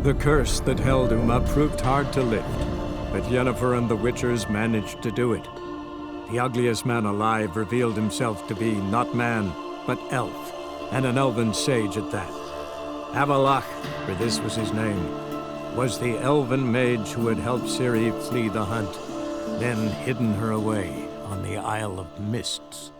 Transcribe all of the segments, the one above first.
The curse that held Uma proved hard to lift, but Yennefer and the Witchers managed to do it. The ugliest man alive revealed himself to be not man, but elf, and an elven sage at that. Avallac'h, for this was his name, was the elven mage who had helped Ciri flee the hunt, then hidden her away on the Isle of Mists.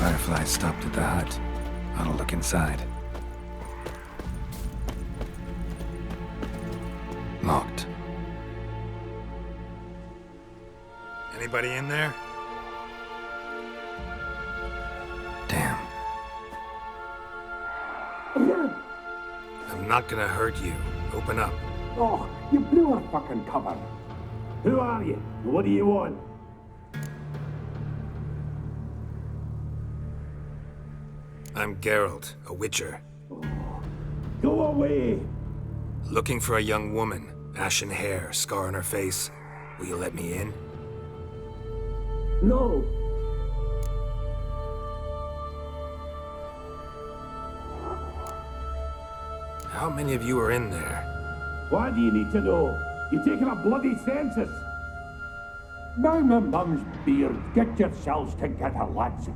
Firefly stopped at the hut. I'll look inside. Locked. Anybody in there? Damn. I'm not gonna hurt you. Open up. Oh, you blew our fucking cover. Who are you? What do you want? I'm Geralt, a Witcher. Go away! Looking for a young woman. Ashen hair, scar on her face. Will you let me in? No. How many of you are in there? Why do you need to know? You're taking a bloody census. By my mum's beard, get yourselves together, lads.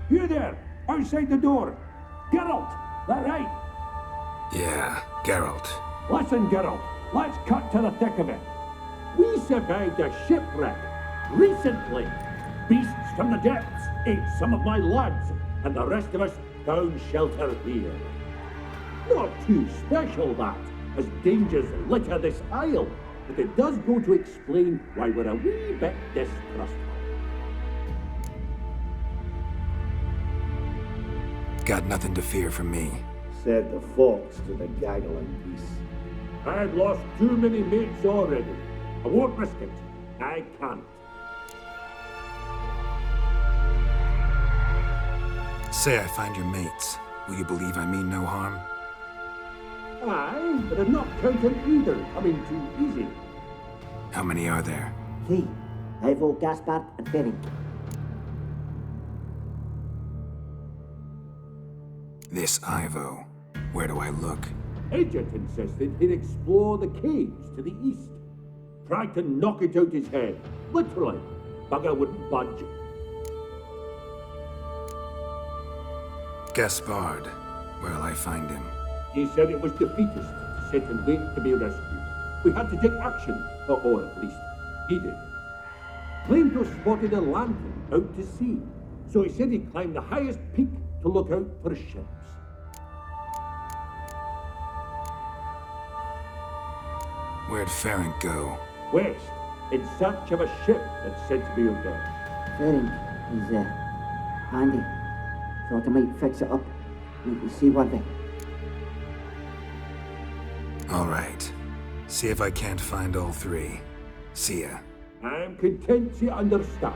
You there, outside the door. Geralt, that right? Yeah, Geralt. Listen, Geralt, let's cut to the thick of it. We survived a shipwreck recently. Beasts from the depths ate some of my lads, and the rest of us found shelter here. Not too special, that, as dangers litter this isle, but it does go to explain why we're a wee bit distrustful. Got nothing to fear from me. Said the fox to the gaggling beast. I've lost too many mates already. I won't risk it. I can't. Say I find your mates. Will you believe I mean no harm? Aye, but I'm not counting either coming too easy. How many are there? 3. Ivo, Gaspard, and Ferenc. This Ivo. Where do I look? Agent insisted he'd explore the caves to the east. Tried to knock it out his head. Literally. Bugger wouldn't budge. Gaspard. Where'll I find him? He said it was defeatist, set and wait to be rescued. We had to take action, or at least, he did. Claimed to have spotted a lantern out to sea, so he said he'd climb the highest peak to look out for ships. Where'd Ferenc go? West, in search of a ship that's said to be out there. Ferenc, he's handy. Thought I might fix it up. We can see one thing. All right. See if I can't find all 3. See ya. I'm content to understand.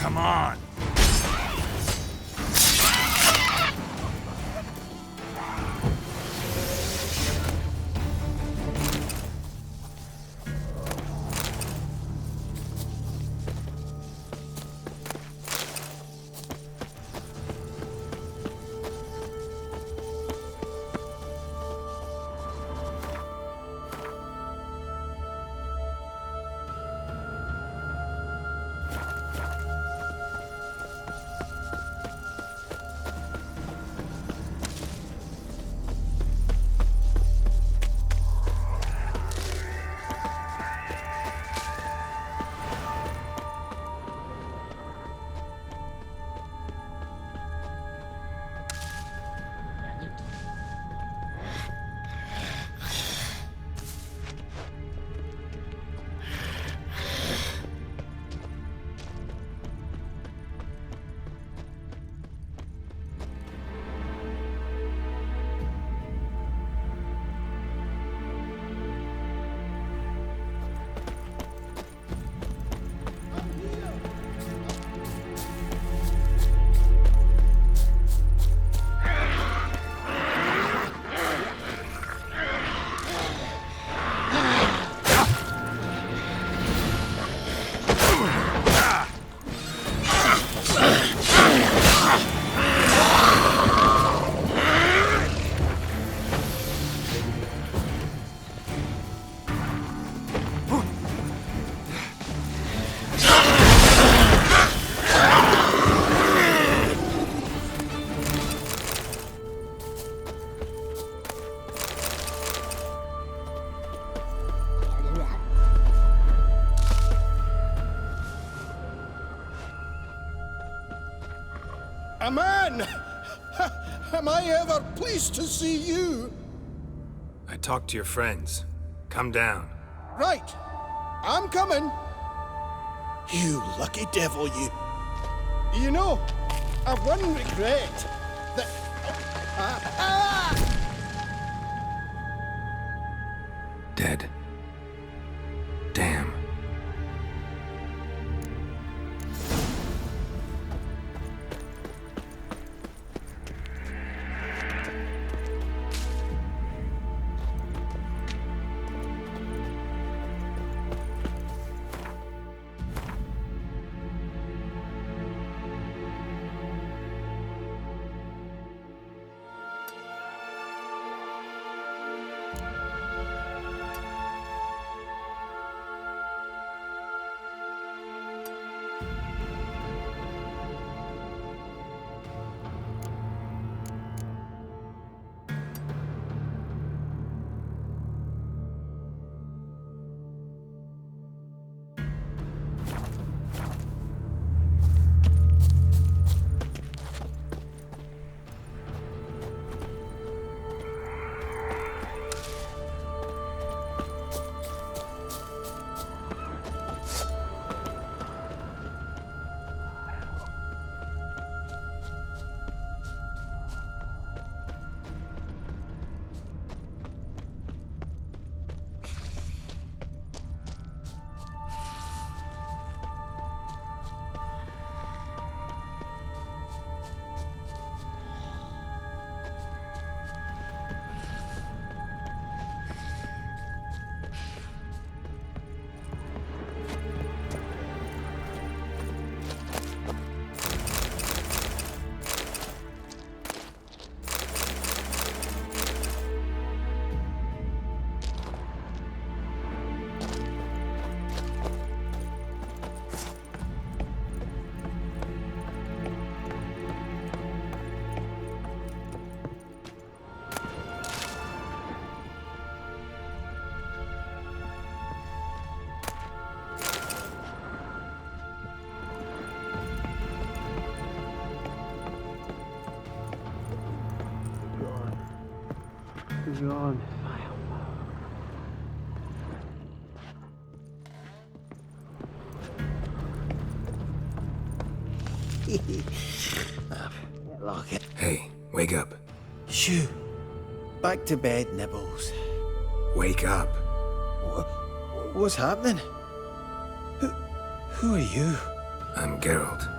Come on! A man! Am I ever pleased to see you? I talked to your friends. Come down. Right. I'm coming. You lucky devil, you. You know, I've one regret. That... Dead. Damn. Gone. Lock it. Hey, wake up. Shoo. Back to bed, Nibbles. Wake up. What's happening? Who are you? I'm Geralt.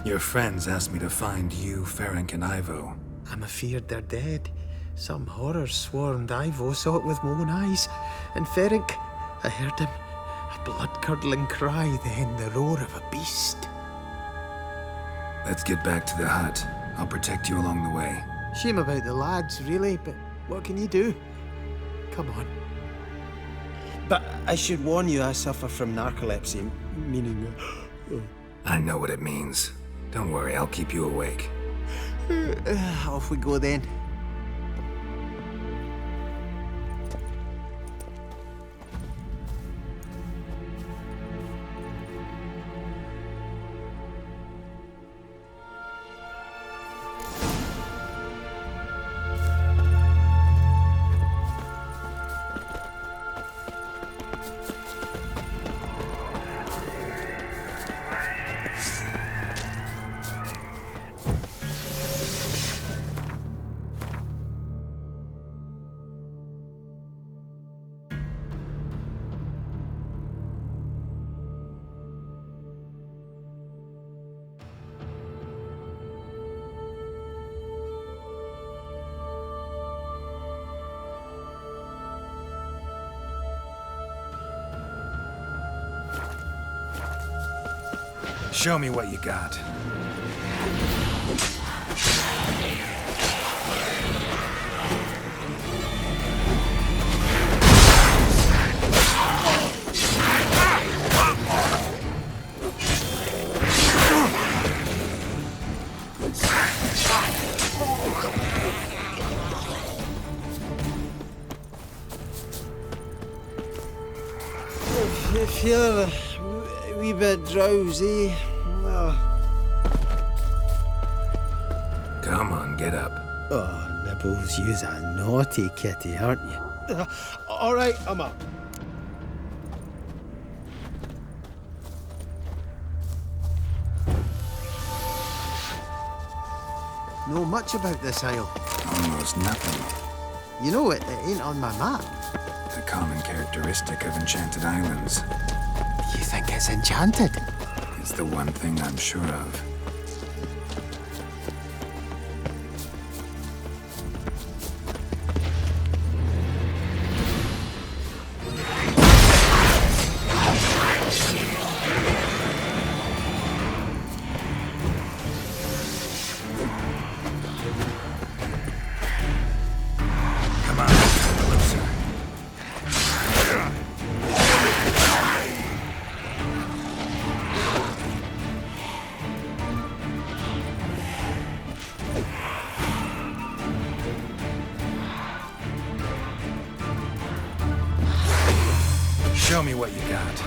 Your friends asked me to find you, Ferenc, and Ivo. I'm afeard they're dead. Some horror swarmed Ivo, saw it with my own eyes. And Ferenc, I heard him. A blood-curdling cry, then the roar of a beast. Let's get back to the hut. I'll protect you along the way. Shame about the lads, really, but what can you do? Come on. But I should warn you, I suffer from narcolepsy, meaning... I know what it means. Don't worry, I'll keep you awake. Off we go then. Show me what you got. If you're bit drowsy. Come on, get up. Oh, Nibbles, you's a naughty kitty, aren't you? All right, I'm up. Know much about this isle? Almost nothing. You know, it ain't on my map. A common characteristic of enchanted islands. You think it's enchanted? It's the one thing I'm sure of. Show me what you got.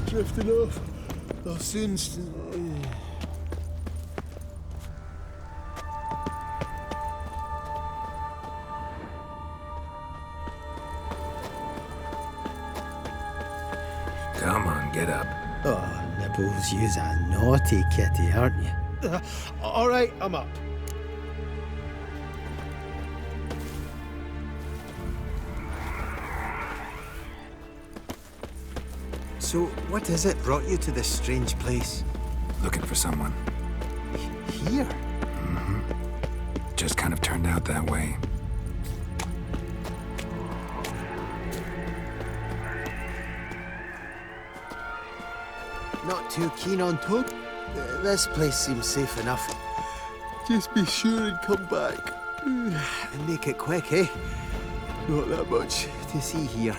Drifting off. I'll soon. Come on, get up. Oh, Nibbles, you's a naughty kitty, aren't you? All right, I'm up. So, what is it brought you to this strange place? Looking for someone. Here? Just kind of turned out that way. Not too keen on Toad. This place seems safe enough. Just be sure and come back. And make it quick, eh? Not that much to see here.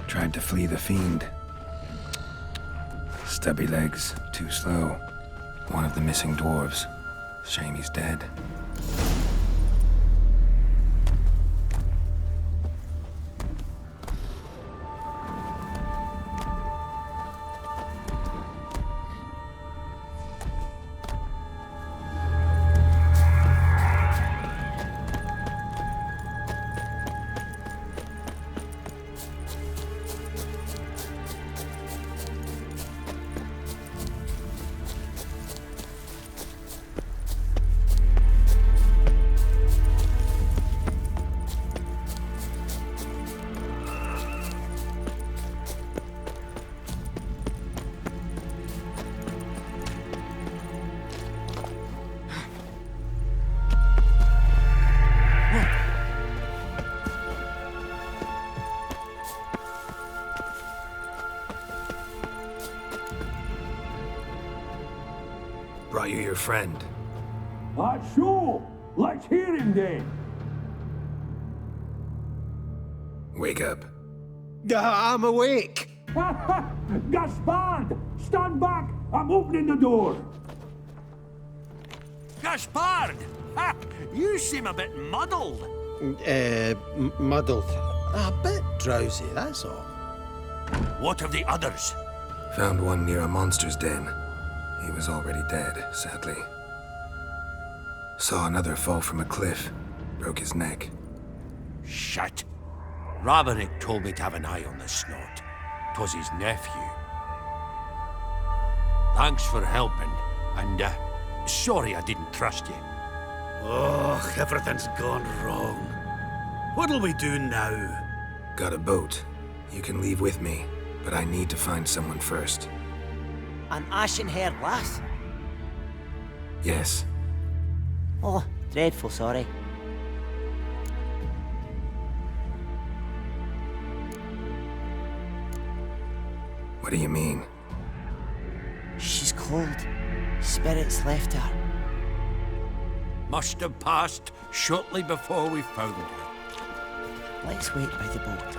Tried to flee the fiend. Stubby legs, too slow. One of the missing dwarves. Shame he's dead. Brought you your friend. Sure. Let's hear him then. Wake up. I'm awake. Gaspard! Stand back! I'm opening the door. Gaspard! Ha! You seem a bit muddled. Muddled. A bit drowsy, that's all. What of the others? Found one near a monster's den. He was already dead, sadly. Saw another fall from a cliff. Broke his neck. Shit. Raverick told me to have an eye on the snot. 'Twas his nephew. Thanks for helping, and sorry I didn't trust you. Oh, everything's gone wrong. What'll we do now? Got a boat. You can leave with me, but I need to find someone first. An ashen-haired lass? Yes. Oh, dreadful sorry. What do you mean? She's cold. Spirits left her. Must have passed shortly before we found her. Let's wait by the boat.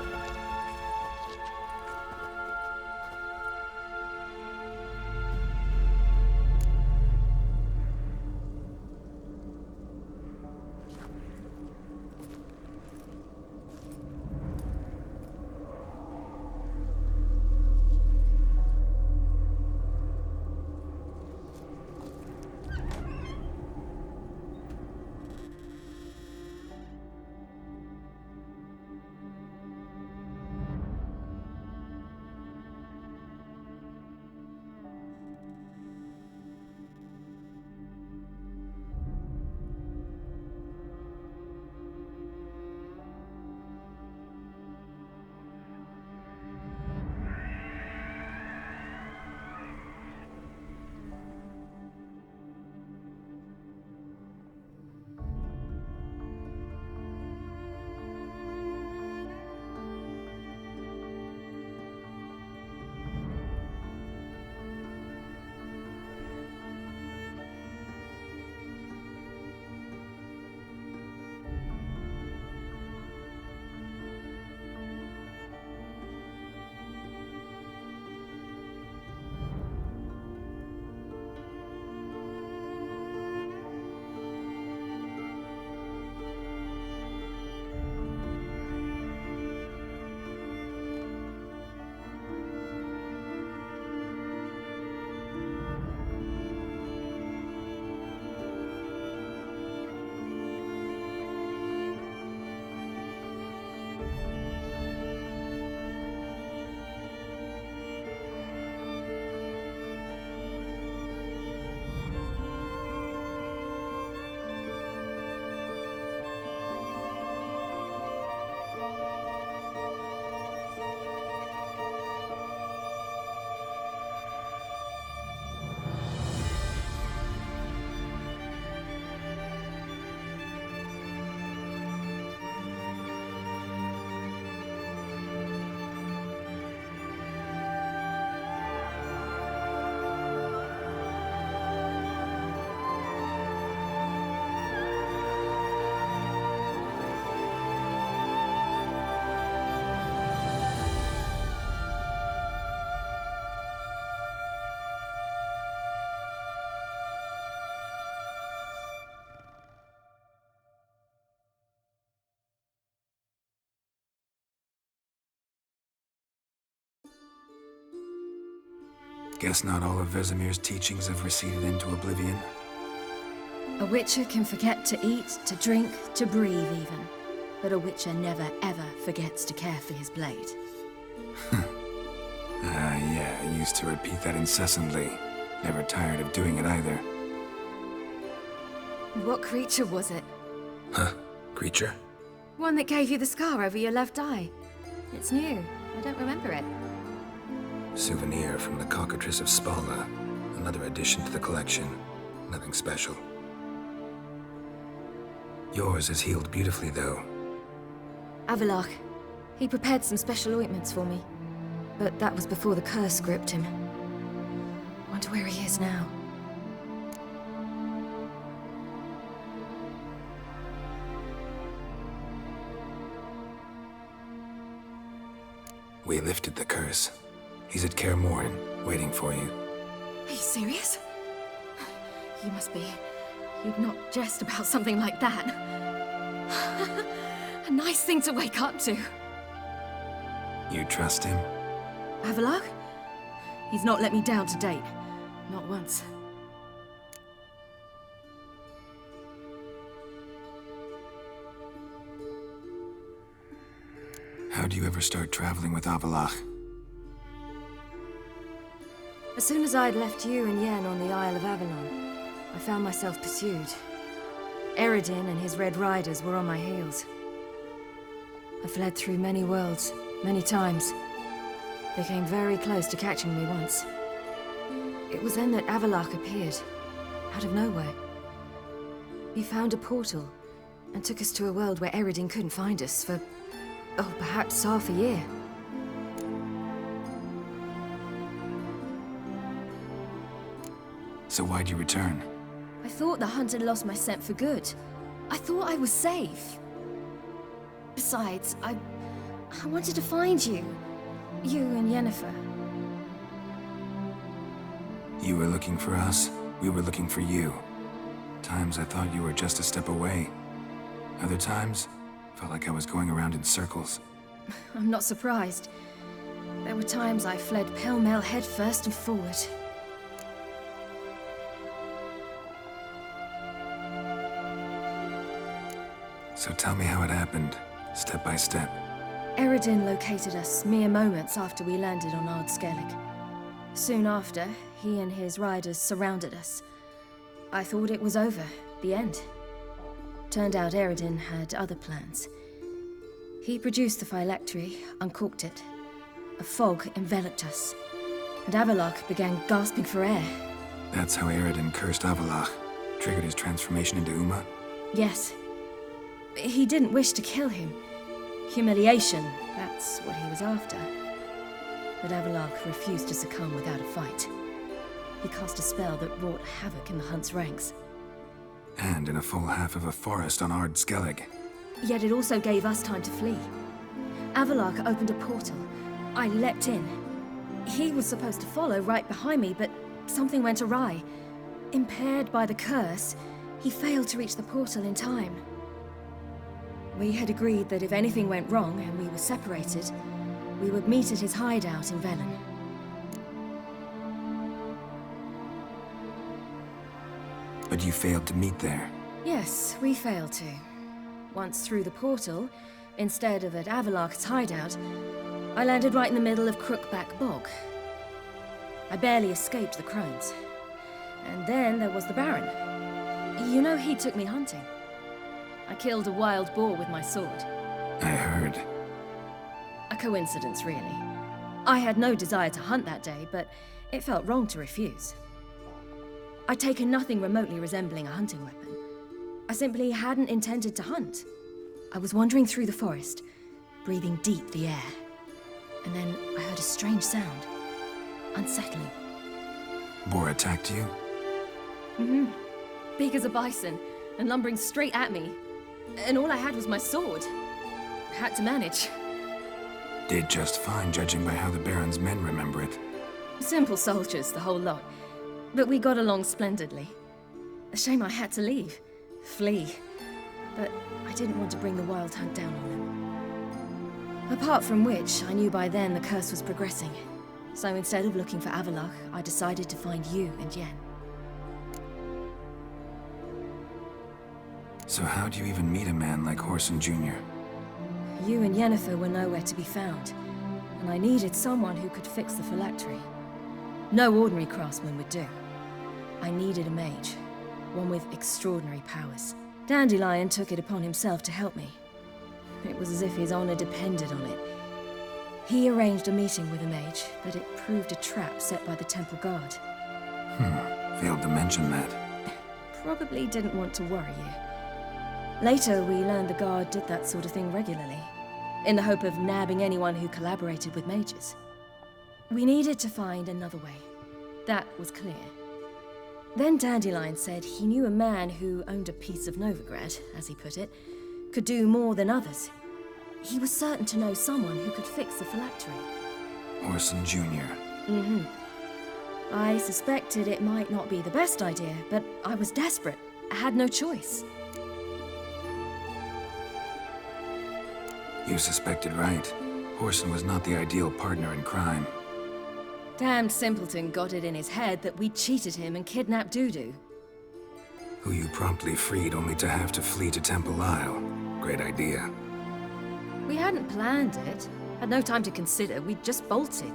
Guess not all of Vesemir's teachings have receded into oblivion. A Witcher can forget to eat, to drink, to breathe even. But a Witcher never ever forgets to care for his blade. Yeah, I used to repeat that incessantly. Never tired of doing it either. What creature was it? Huh? Creature? One that gave you the scar over your left eye. It's new. I don't remember it. Souvenir from the Cockatrice of Spalna. Another addition to the collection. Nothing special. Yours is healed beautifully, though. Avallac'h. He prepared some special ointments for me. But that was before the curse gripped him. Wonder where he is now. We lifted the curse. He's at Kaer Morhen, waiting for you. Are you serious? You must be. You'd not jest about something like that. A nice thing to wake up to. You trust him? Avallac'h? He's not let me down to date. Not once. How'd you ever start traveling with Avallac'h? As soon as I'd left you and Yen on the Isle of Avalon, I found myself pursued. Eredin and his Red Riders were on my heels. I fled through many worlds, many times. They came very close to catching me once. It was then that Avallac'h appeared, out of nowhere. He found a portal, and took us to a world where Eredin couldn't find us for, oh, perhaps half a year. So why'd you return? I thought the hunt had lost my scent for good. I thought I was safe. Besides, I wanted to find you. You and Yennefer. You were looking for us, we were looking for you. Times I thought you were just a step away. Other times, felt like I was going around in circles. I'm not surprised. There were times I fled pell-mell headfirst and forward. So tell me how it happened, step by step. Eredin located us mere moments after we landed on Ard Skellig. Soon after, he and his riders surrounded us. I thought it was over, the end. Turned out Eredin had other plans. He produced the phylactery, uncorked it. A fog enveloped us, and Avallac'h began gasping for air. That's how Eredin cursed Avallac'h, triggered his transformation into Uma? Yes. He didn't wish to kill him. Humiliation, that's what he was after. But Avallac'h refused to succumb without a fight. He cast a spell that wrought havoc in the hunt's ranks. And in a full half of a forest on Ard Skellig. Yet it also gave us time to flee. Avallac'h opened a portal. I leapt in. He was supposed to follow right behind me, but something went awry. Impaired by the curse, he failed to reach the portal in time. We had agreed that if anything went wrong and we were separated, we would meet at his hideout in Velen. But you failed to meet there. Yes, we failed to. Once through the portal, instead of at Avallac'h's hideout, I landed right in the middle of Crookback Bog. I barely escaped the crones. And then there was the Baron. You know, he took me hunting. I killed a wild boar with my sword. I heard. A coincidence, really. I had no desire to hunt that day, but it felt wrong to refuse. I'd taken nothing remotely resembling a hunting weapon. I simply hadn't intended to hunt. I was wandering through the forest, breathing deep the air. And then I heard a strange sound. Unsettling. Boar attacked you? Mm-hmm. Big as a bison, and lumbering straight at me. And all I had was my sword. I had to manage. Did just fine, judging by how the Baron's men remember it. Simple soldiers, the whole lot. But we got along splendidly. A shame I had to leave. Flee. But I didn't want to bring the Wild Hunt down on them. Apart from which, I knew by then the curse was progressing. So instead of looking for Avallac'h, I decided to find you and Yen. So how do you even meet a man like Whoreson Jr.? You and Yennefer were nowhere to be found, and I needed someone who could fix the phylactery. No ordinary craftsman would do. I needed a mage, one with extraordinary powers. Dandelion took it upon himself to help me. It was as if his honor depended on it. He arranged a meeting with a mage, but it proved a trap set by the temple guard. Failed to mention that. Probably didn't want to worry you. Later, we learned the guard did that sort of thing regularly, in the hope of nabbing anyone who collaborated with mages. We needed to find another way. That was clear. Then Dandelion said he knew a man who owned a piece of Novigrad, as he put it, could do more than others. He was certain to know someone who could fix the phylactery. Whoreson Jr. Mm-hmm. I suspected it might not be the best idea, but I was desperate. I had no choice. You suspected right. Whoreson was not the ideal partner in crime. Damned simpleton got it in his head that we'd cheated him and kidnapped Dudu. Who you promptly freed only to have to flee to Temple Isle. Great idea. We hadn't planned it. Had no time to consider. We just bolted.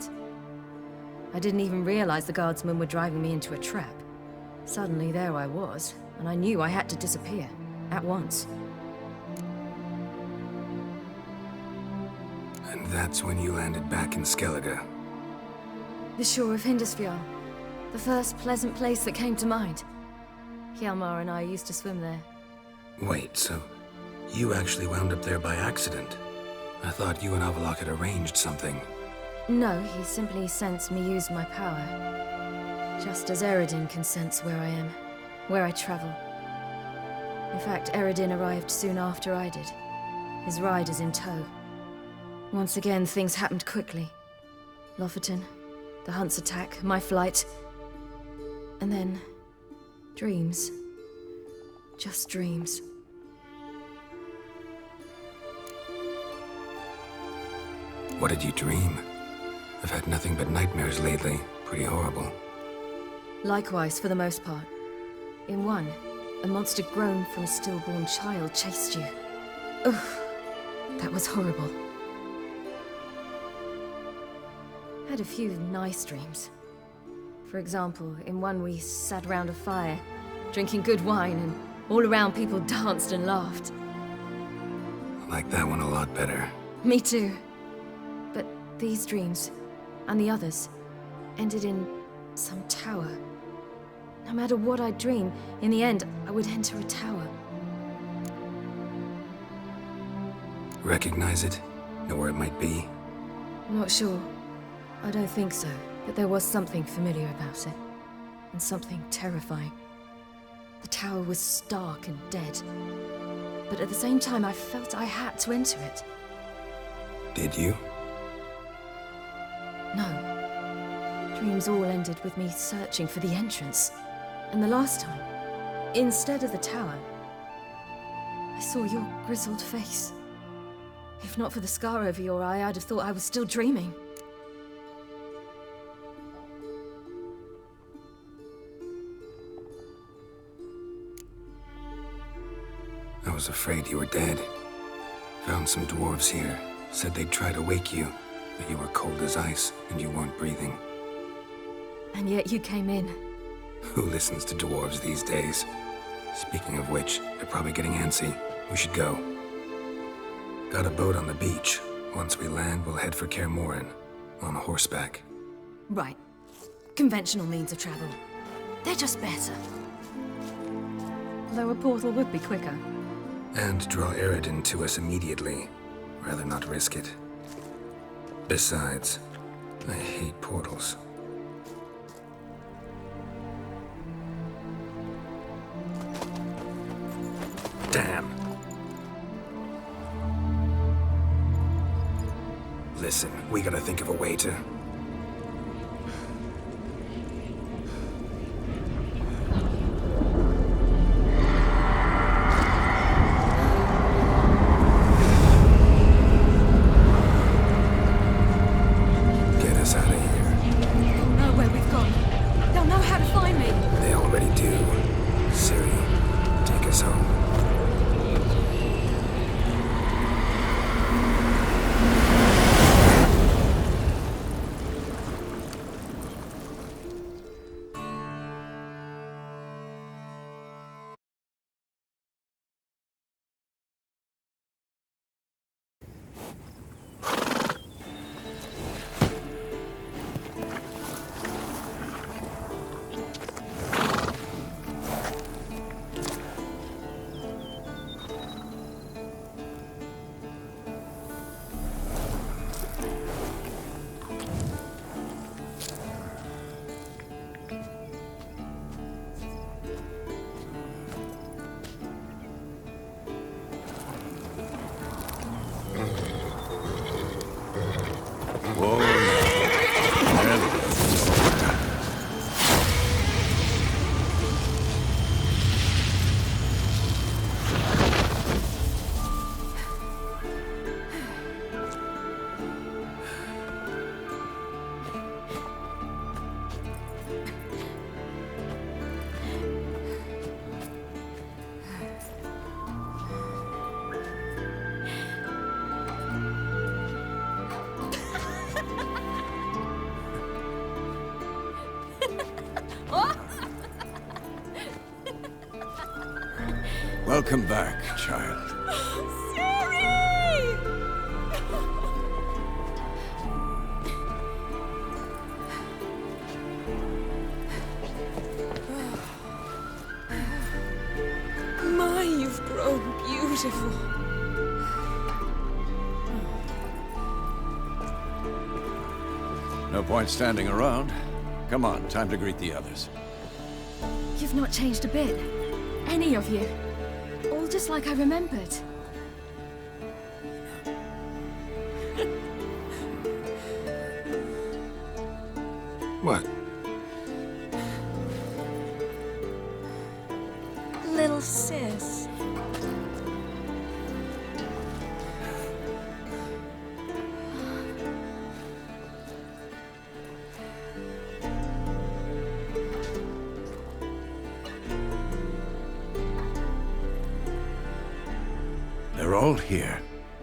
I didn't even realize the guardsmen were driving me into a trap. Suddenly there I was, and I knew I had to disappear. At once. And that's when you landed back in Skellige. The shore of Hindisfjord. The first pleasant place that came to mind. Hjalmar and I used to swim there. Wait, so you actually wound up there by accident? I thought you and Avallac'h had arranged something. No, he simply sensed me use my power. Just as Eredin can sense where I am, where I travel. In fact, Eredin arrived soon after I did. His riders in tow. Once again, things happened quickly. Lofoten, the Hunt's attack, my flight. And then... dreams. Just dreams. What did you dream? I've had nothing but nightmares lately. Pretty horrible. Likewise, for the most part. In one, a monster grown from a stillborn child chased you. Ugh, that was horrible. Had a few nice dreams. For example, in one we sat around a fire, drinking good wine, and all around people danced and laughed. I like that one a lot better. Me too. But these dreams, and the others, ended in some tower. No matter what I dream, in the end, I would enter a tower. Recognize it? Know where it might be? Not sure. I don't think so, but there was something familiar about it. And something terrifying. The tower was stark and dead. But at the same time, I felt I had to enter it. Did you? No. Dreams all ended with me searching for the entrance. And the last time, instead of the tower, I saw your grizzled face. If not for the scar over your eye, I'd have thought I was still dreaming. I was afraid you were dead. Found some dwarves here. Said they'd try to wake you, but you were cold as ice and you weren't breathing. And yet you came in. Who listens to dwarves these days? Speaking of which, they're probably getting antsy. We should go. Got a boat on the beach. Once we land, we'll head for Kaer Morhen. On horseback. Right. Conventional means of travel. They're just better. Though a portal would be quicker. And draw Eredin to us immediately. Rather not risk it. Besides, I hate portals. Damn. Listen, we gotta think of a way to... get us out of here. Welcome back, child. My, you've grown beautiful. No point standing around. Come on, time to greet the others. You've not changed a bit. Any of you. All just like I remembered. What? Little sis. They're all here.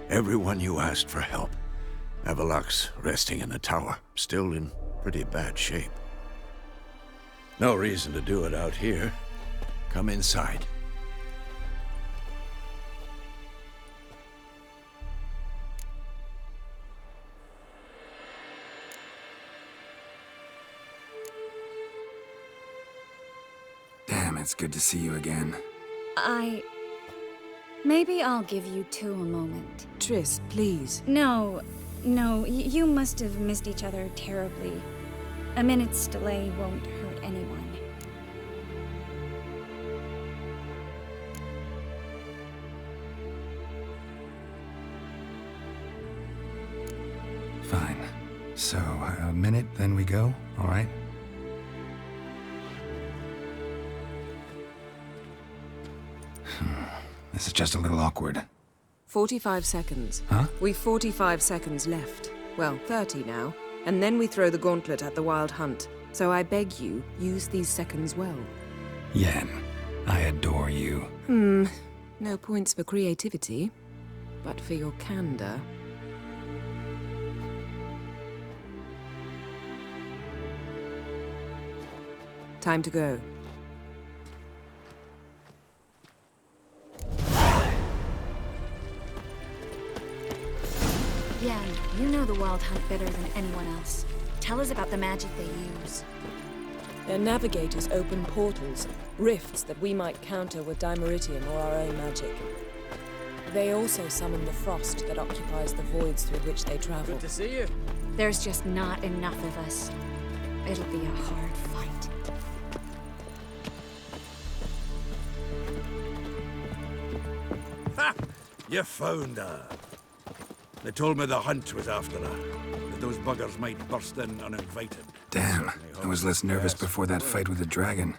Everyone you asked for help. Avallac'h's resting in the tower, still in pretty bad shape. No reason to do it out here. Come inside. Damn, it's good to see you again. Maybe I'll give you two a moment. Triss, please. No, you must have missed each other terribly. A minute's delay won't hurt anyone. Fine. So, a minute, then we go, all right? This is just a little awkward. 45 seconds. Huh? We've 45 seconds left. Well, 30 now. And then we throw the gauntlet at the Wild Hunt. So I beg you, use these seconds well. Yen, I adore you. No points for creativity, but for your candor. Time to go. Yen, you know the Wild Hunt better than anyone else. Tell us about the magic they use. Their navigators open portals, rifts that we might counter with Dimeritium or our own magic. They also summon the frost that occupies the voids through which they travel. Good to see you. There's just not enough of us. It'll be a hard fight. Ha! You found her. They told me the hunt was after her. That those buggers might burst in uninvited. Damn, I was less nervous before that fight with the dragon.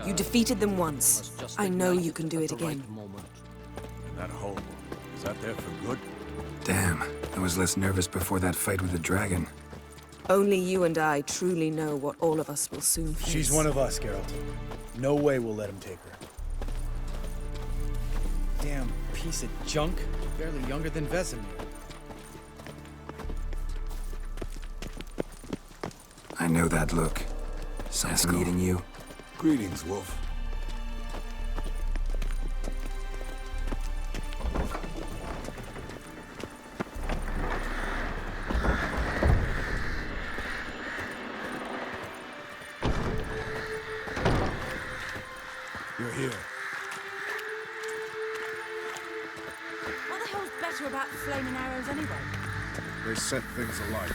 You defeated them once. I know you can do it again. That hole, is that there for good? Damn, I was less nervous before that fight with the dragon. Only you and I truly know what all of us will soon face. She's one of us, Geralt. No way we'll let him take her. Damn piece of junk. Barely younger than Vesemir. I know that look. Something eating you? Greetings, Wolf. You're here. What the hell's better about flaming arrows anyway? They set things alight.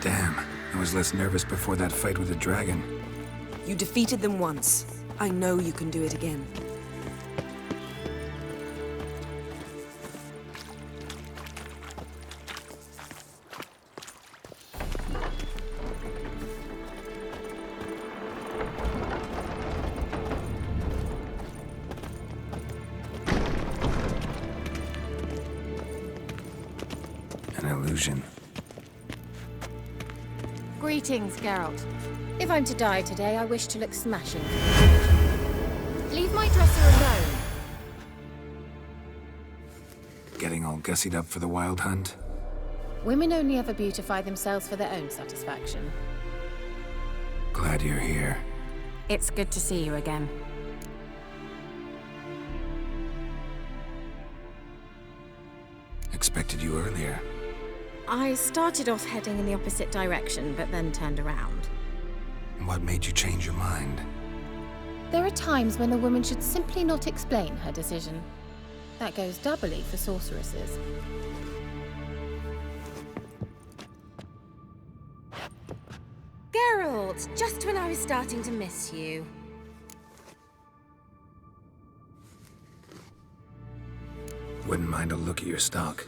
Damn, I was less nervous before that fight with the dragon. You defeated them once. I know you can do it again. An illusion. Greetings, Geralt. If I'm to die today, I wish to look smashing. Leave my dresser alone. Getting all gussied up for the wild hunt? Women only ever beautify themselves for their own satisfaction. Glad you're here. It's good to see you again. Expected you earlier. I started off heading in the opposite direction, but then turned around. What made you change your mind? There are times when a woman should simply not explain her decision. That goes doubly for sorceresses. Geralt, just when I was starting to miss you. Wouldn't mind a look at your stock.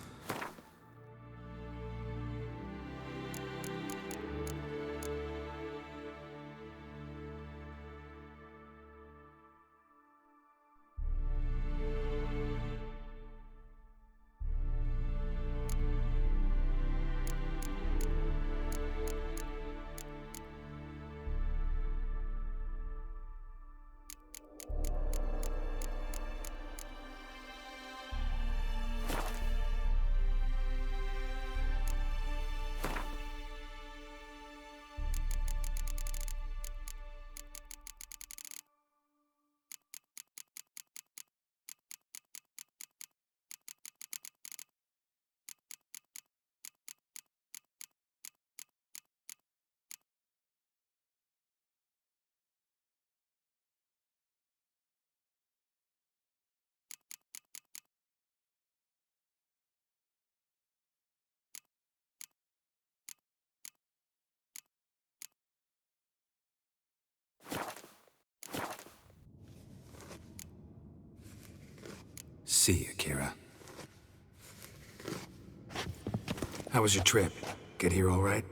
See you, Kira. How was your trip? Get here all right?